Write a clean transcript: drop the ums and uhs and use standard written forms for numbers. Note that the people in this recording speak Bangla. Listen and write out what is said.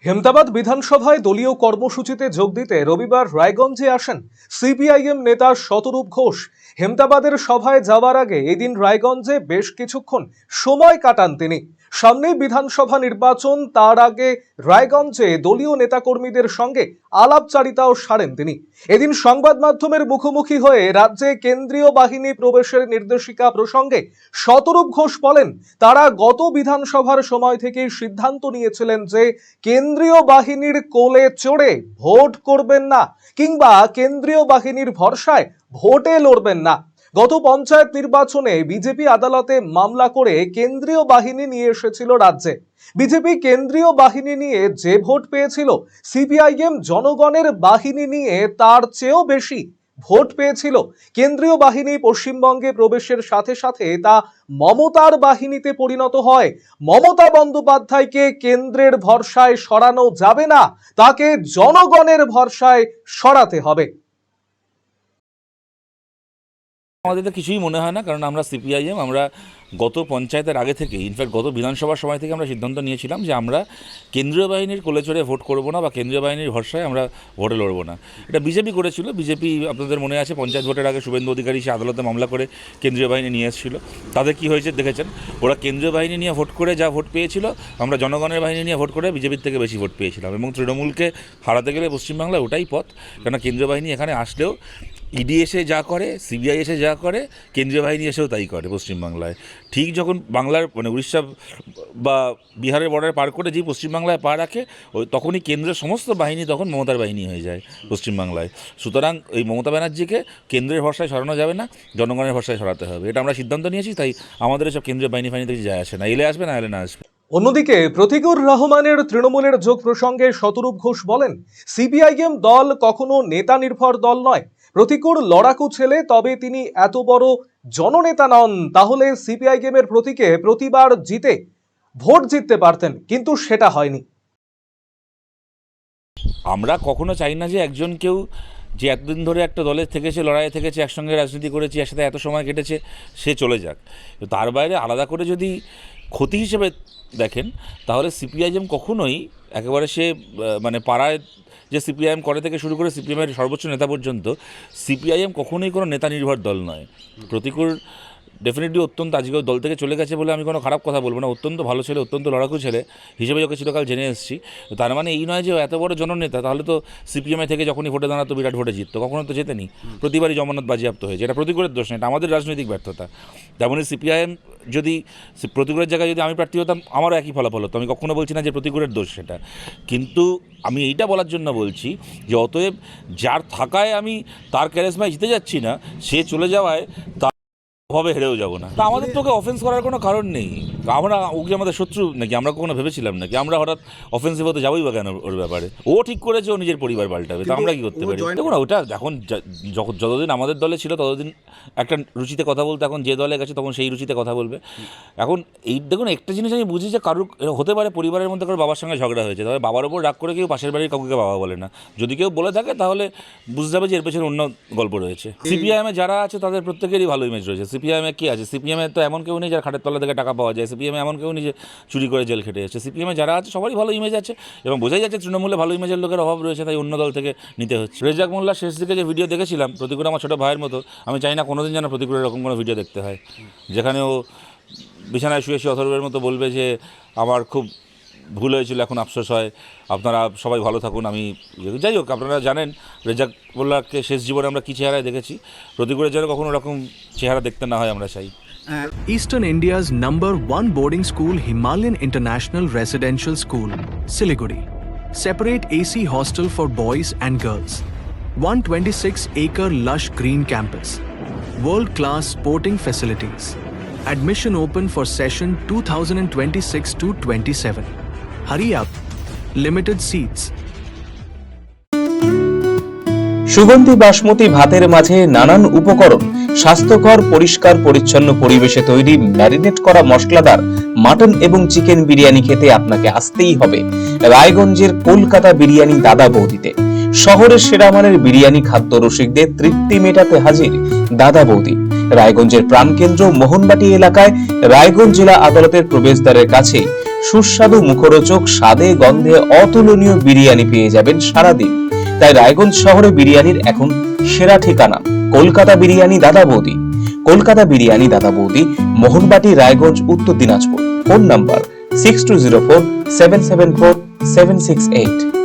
হেমতাবাদ বিধানসভায় দলীয় কর্মসূচিতে যোগ দিতে রবিবার রায়গঞ্জে আসেন সিপিআইএম নেতা শতরূপ ঘোষ। হেমতাবাদের সভায় যাওয়ার আগে এদিন রায়গঞ্জে বেশ কিছুক্ষণ সময় কাটান তিনি। সামনে বিধানসভা নির্বাচন, তার আগে রায়গঞ্জে দলীয় নেতাকর্মীদের সঙ্গে আলাপচারিতাও সারেন তিনি। এদিন সংবাদ মাধ্যমের মুখোমুখি হয়ে রাজ্যে কেন্দ্রীয় বাহিনী প্রবেশের নির্দেশিকা প্রসঙ্গে শতরূপ ঘোষ বলেন, তারা গত বিধানসভার সময় থেকেই সিদ্ধান্ত নিয়েছিলেন যে কেন্দ্রীয় বাহিনীর কোলে চড়ে ভোট করবেন না কিংবা কেন্দ্রীয় বাহিনীর ভরসায় ভোটে লড়বেন না। গত পঞ্চায়েত নির্বাচনে বিজেপি আদালতে মামলা করে কেন্দ্রীয় বাহিনী নিয়ে এসেছিল রাজ্যে। বিজেপি কেন্দ্রীয় বাহিনী নিয়ে যে ভোট পেয়েছিল, সিপিআইএম জনগণের বাহিনী নিয়ে তার চেয়েও বেশি ভোট পেয়েছিল। কেন্দ্রীয় বাহিনী পশ্চিমবঙ্গে প্রবেশের সাথে সাথে তা মমতার বাহিনীতে পরিণত হয়। মমতা বন্দ্যোপাধ্যায়কে কেন্দ্রের ভরসায় সরানো যাবে না, তাকে জনগণের ভরসায় সরাতে হবে। আমাদের তো কিছুই মনে হয় না, কারণ আমরা সিপিআইএম আমরা গত পঞ্চায়েতের আগে থেকে, ইনফ্যাক্ট গত বিধানসভার সময় থেকে আমরা সিদ্ধান্ত নিয়েছিলাম যে আমরা কেন্দ্রীয় বাহিনীর কোলে চড়ে ভোট করবো না বা কেন্দ্রীয় বাহিনীর ভরসায় আমরা ভোটে লড়বো না। এটা বিজেপি করেছিল। বিজেপি, আপনাদের মনে আছে, পঞ্চায়েত ভোটের আগে শুভেন্দু অধিকারী সে আদালতে মামলা করে কেন্দ্রীয় বাহিনী নিয়ে এসেছিল। তাদের কী হয়েছে দেখেছেন, ওরা কেন্দ্রীয় বাহিনী নিয়ে ভোট করে যা ভোট পেয়েছিল, আমরা জনগণের বাহিনী নিয়ে ভোট করে বিজেপির থেকে বেশি ভোট পেয়েছিলাম। এবং তৃণমূলকে হারাতে গেলে পশ্চিমবাংলায় ওটাই পথ, কেননা কেন্দ্রীয় বাহিনী এখানে আসলেও ইডি এসে যা করে, সিবিআই এসে যা করে, কেন্দ্রীয় বাহিনী এসেও তাই করে পশ্চিমবাংলায়। ঠিক যখন বাংলার উড়িষ্যা বা বিহারের বর্ডার পার করে যেই পশ্চিমবাংলায় পা রাখে, ওই তখনই কেন্দ্রের সমস্ত বাহিনী তখন মমতার বাহিনী হয়ে যায় পশ্চিমবাংলায়। সুতরাং এই মমতা ব্যানার্জিকে কেন্দ্রের ভরসায় সরানো যাবে না, জনগণের ভরসায় সরাতে হবে। এটা আমরা সিদ্ধান্ত নিয়েছি, তাই আমাদের এসব কেন্দ্রীয় বাহিনী ফাহিনীতে যায় আসে না, এলে আসবে না এলে না আসবে। অন্যদিকে প্রতিকুর রহমানের তৃণমূলের যোগ প্রসঙ্গে শতরূপ ঘোষ বলেন, সিপিআইএম দল কখনো নেতা নির্ভর দল নয়। প্রতিকুর লড়াকু ছেলে, তবে তিনি এত বড় জননেতা নন। তাহলে সিপিআইএম এর প্রতীকে প্রতিবার ভোট জিততে পারতেন, কিন্তু সেটা হয়নি। আমরা কখনো চাই না যে একজন কেউ যে এতদিন ধরে একটা দলের থেকেছে, লড়াইয়ে থেকেছে, একসঙ্গে রাজনীতি করেছে, একসাথে এত সময় কেটেছে, সে চলে যাক। তার বাইরে আলাদা করে যদি ক্ষতি হিসেবে দেখেন, তাহলে সিপিআইএম কখনোই একেবারে সে পাড়ায় যে সিপিআইএম করে থেকে শুরু করে সিপিএমের সর্বোচ্চ নেতা পর্যন্ত, সিপিআইএম কখনোই কোনো নেতা নির্ভর দল নয়। প্রতিকূল ডেফিনেটলি অত্যন্ত, আজকেও দল থেকে চলে গেছে বলে আমি কোনো খারাপ কথা বলবো না, অত্যন্ত ভালো ছেলে, অত্যন্ত লড়াকু ছেলে হিসেবে ওকে চিরকাল জেনে এসেছি। তার মানে এই নয় যে এত বড় জননেতা, তাহলে তো সিপিএমে থেকে যখনই ভোটে দাঁড়াতো বিরাট ভোটে জিততো, কখনো তো জেতেনি, প্রতিবারই জমানত বাজেয়াপ্ত হয়েছে। এটা প্রতিকূলের দোষ না, এটা আমাদের রাজনৈতিক ব্যর্থতা। তেমনই সিপিআইএম যদি প্রতিকূলের জায়গায় যদি আমি প্রার্থী হতাম, আমারও একই ফলাফল হতো। আমি কখনো বলছি না যে প্রতিকূলের দোষ সেটা, কিন্তু আমি এইটা বলার জন্য বলছি যে অতএব যার থাকায় আমি তার ক্যারিজমায় জিতে যাচ্ছি না, সে চলে যাওয়ায় ভাবে হেরেও যাবো না। তা আমাদের তোকে অফেন্স করার কোনো কারণ নেই। আমরা ওকে আমাদের শত্রু নাকি, আমরা কখনো ভেবেছিলাম নাকি আমরা হঠাৎ অফেন্সিভ হতে যাবোই বা কেন ওর ব্যাপারে? ও ঠিক করেছে ও নিজের পরিবার পাল্টাবে, তো আমরা কি করতে পারি? দেখুন, ওটা এখন যতদিন আমাদের দলে ছিল ততদিন একটা রুচিতে কথা বলতে, এখন যে দলে গেছে তখন সেই রুচিতে কথা বলবে। এখন এই দেখুন, একটা জিনিস আমি বুঝি যে কারুর হতে পারে পরিবারের মধ্যে কারোর বাবার সঙ্গে ঝগড়া হয়েছে, তবে বাবার ওপর রাগ করে কেউ পাশের বাড়ির কাউকে বাবা বলে না। যদি কেউ বলে থাকে তাহলে বুঝতে হবে যে এর পেছনে অন্য গল্প রয়েছে। সিপিআইএমে যারা আছে তাদের প্রত্যেকেরই ভালো ইমেজ রয়েছে। সিপিআইএমে কি আছে? সিপিএমে তো এমন কেউ নেই যার খাটের তলা থেকে টাকা পাওয়া যায়। সিপিএমে এমন কেউ নেই যে চুরি করে জেল খেটে এসেছে। সিপিএমে যারা আছে সবারই ভালো ইমেজ আছে, এবং বোঝাই যাচ্ছে তৃণমূলে ভালো ইমেজের লোকের অভাব রয়েছে, তাই অন্য দল থেকে নিতে হচ্ছে। রেজাক মোল্লার শেষ দিকে যে ভিডিও দেখেছিলাম, প্রতিকূল আমার ছোটো ভাইয়ের মতো, আমি চাই না কোনোদিন যেন প্রতিকূলের এরকম কোনো ভিডিও দেখতে হয় যেখানে ও বিছানায় শুয়ে শুয়ে অথর্বের মতো বলবে যে আমার খুব ভুল হয়েছিল, এখন আফসোস হয়, আপনারা সবাই ভালো থাকুন। আমি যাই হোক, আপনারা জানেন রেজাক মোল্লাকে শেষ জীবনে আমরা কী চেহারায় দেখেছি। প্রতিকূলের যেন কখনো রকম চেহারা দেখতে না হয় আমরা চাই। Eastern India's #1 boarding school, Himalayan International Residential School, Siliguri. Separate AC hostel for boys and girls. 126-acre lush green campus. World-class sporting facilities. Admission open for session 2026-27. Hurry up. Limited seats. সুগন্ধি বাসমতি ভাতের মাঝে নানান উপকরণ, স্বাস্থ্যকর পরিষ্কার পরিচ্ছন্ন পরিবেশে তৈরি ম্যারিনেট করা মশলাদার মাটন এবং চিকেন বিরিয়ানি খেতে আপনাকে আসতেই হবে রায়গঞ্জের কলকাতা বিরিয়ানি দাদা বৌদিতে। শহরের সেরা মানের বিরিয়ানি খাদ্য রসিকদের তৃপ্তি মেটাতে হাজির দাদা বৌদি। রায়গঞ্জের প্রাণকেন্দ্র মোহনবাটি এলাকায় রায়গঞ্জ জেলা আদালতের প্রবেশদ্বারের কাছে সুস্বাদু মুখরোচক স্বাদে গন্ধে অতুলনীয় বিরিয়ানি পেয়ে যাবেন সারাদিন। তাই রায়গঞ্জ শহরে বিরিয়ানির এখন সেরা ঠিকানা কলকাতা বিরিয়ানি দাদা বৌদি। কলকাতা বিরিয়ানি দাদা বৌদি, মোহনবাটি, রায়গঞ্জ, উত্তর দিনাজপুর। Phone number 6204774768।